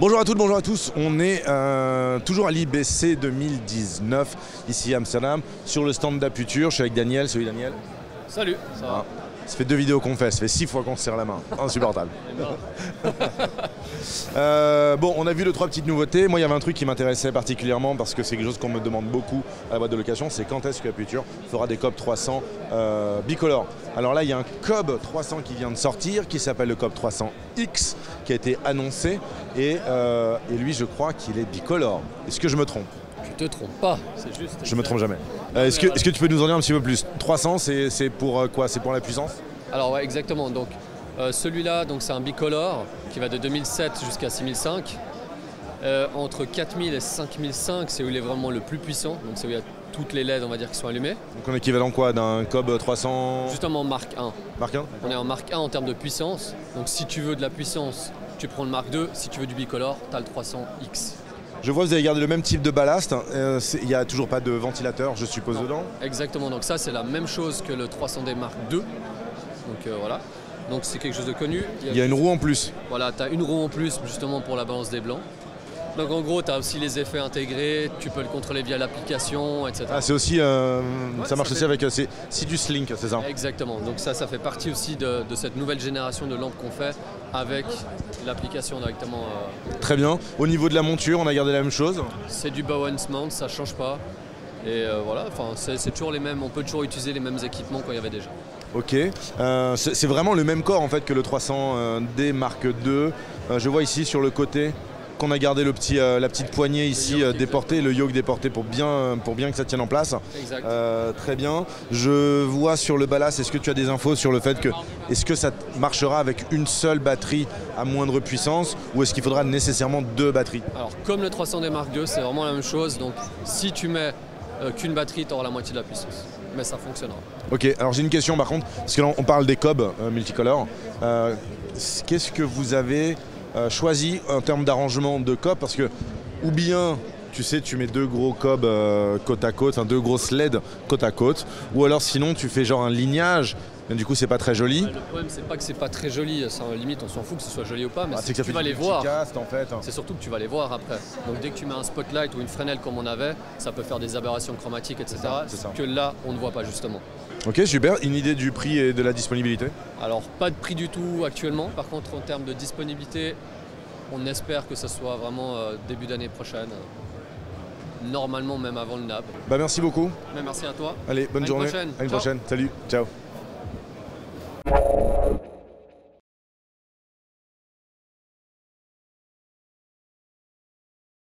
Bonjour à toutes, bonjour à tous. On est toujours à l'IBC 2019, ici à Amsterdam, sur le stand d'Aputure. Je suis avec Daniel. Salut Daniel. Salut, ça va? Ça fait 2 vidéos qu'on fait, ça fait 6 fois qu'on se serre la main. Insupportable. Bon, on a vu 2-3 petites nouveautés. Moi, il y avait un truc qui m'intéressait particulièrement parce que c'est quelque chose qu'on me demande beaucoup à la boîte de location, c'est quand est-ce que Aputure fera des COB 300 bicolores. Alors là, il y a un COB 300 qui vient de sortir, qui s'appelle le COB 300X, qui a été annoncé. Et lui, je crois qu'il est bicolore. Est-ce que je me trompe? Tu te trompes pas, c'est juste. Je me trompe jamais. Est-ce que tu peux nous en dire un petit peu plus? 300, c'est pour quoi? C'est pour la puissance? Alors ouais, exactement. Donc celui-là, c'est un bicolore qui va de 2007 jusqu'à 6005. Entre 4000 et 5005, c'est où il est vraiment le plus puissant. Donc c'est où il y a toutes les LED, on va dire, qui sont allumées. Donc on est équivalent quoi d'un COB 300? Justement Mark 1. Mark 1? On est en Mark 1 en termes de puissance. Donc si tu veux de la puissance, tu prends le Mark 2. Si tu veux du bicolore, tu as le 300X. Je vois que vous avez gardé le même type de ballast. Il n'y a toujours pas de ventilateur, je suppose, Non, dedans? Exactement. Donc ça, c'est la même chose que le 300D Mark 2. Donc voilà. Donc c'est quelque chose de connu. Il y a une roue en plus. Voilà, tu as une roue en plus justement pour la balance des blancs. Donc en gros, tu as aussi les effets intégrés, tu peux le contrôler via l'application, etc. Ah, c'est aussi, ça marche aussi avec Sidus Link, c'est ça? Exactement, donc ça fait partie aussi de cette nouvelle génération de lampes qu'on fait avec l'application directement. Très bien. Au niveau de la monture, on a gardé la même chose? C'est du Bowens Mount, ça ne change pas. Et voilà, c'est toujours les mêmes, on peut toujours utiliser les mêmes équipements qu'il y avait déjà. Ok, c'est vraiment le même corps en fait que le 300D Mark II. Je vois ici sur le côté qu'on a gardé la petite poignée ici déportée, le yoke déporté pour bien que ça tienne en place. Exact. Très bien. Je vois sur le ballast, est-ce que tu as des infos sur le fait que est-ce que ça marchera avec une seule batterie à moindre puissance ou est-ce qu'il faudra nécessairement 2 batteries? Alors comme le 300D Mark II, c'est vraiment la même chose. Donc si tu mets qu'une batterie, tu auras la moitié de la puissance. Mais ça fonctionnera. Ok, alors j'ai une question par contre, parce que là on parle des COB multicolores. Qu'est-ce que vous avez choisi en termes d'arrangement de COB? Parce que, ou bien, tu sais, tu mets 2 gros COB côte à côte, 2 grosses LED côte à côte, ou alors sinon tu fais genre un lignage, mais du coup c'est pas très joli. Le problème, c'est pas que c'est pas très joli, ça, limite on s'en fout que ce soit joli ou pas, mais c'est que ça tu fait vas les voir. En fait. C'est surtout que tu vas les voir après. Donc dès que tu mets un spotlight ou une Fresnel comme on avait, ça peut faire des aberrations chromatiques, etc. C'est ça. Que là, on ne voit pas justement. Ok, super. Une idée du prix et de la disponibilité? Alors pas de prix du tout actuellement. Par contre, en termes de disponibilité, on espère que ce soit vraiment début d'année prochaine. Normalement même avant le NAB. Bah merci beaucoup. Mais merci à toi. Allez, bonne journée. Prochaine. À une Ciao. prochaine. Salut. Ciao.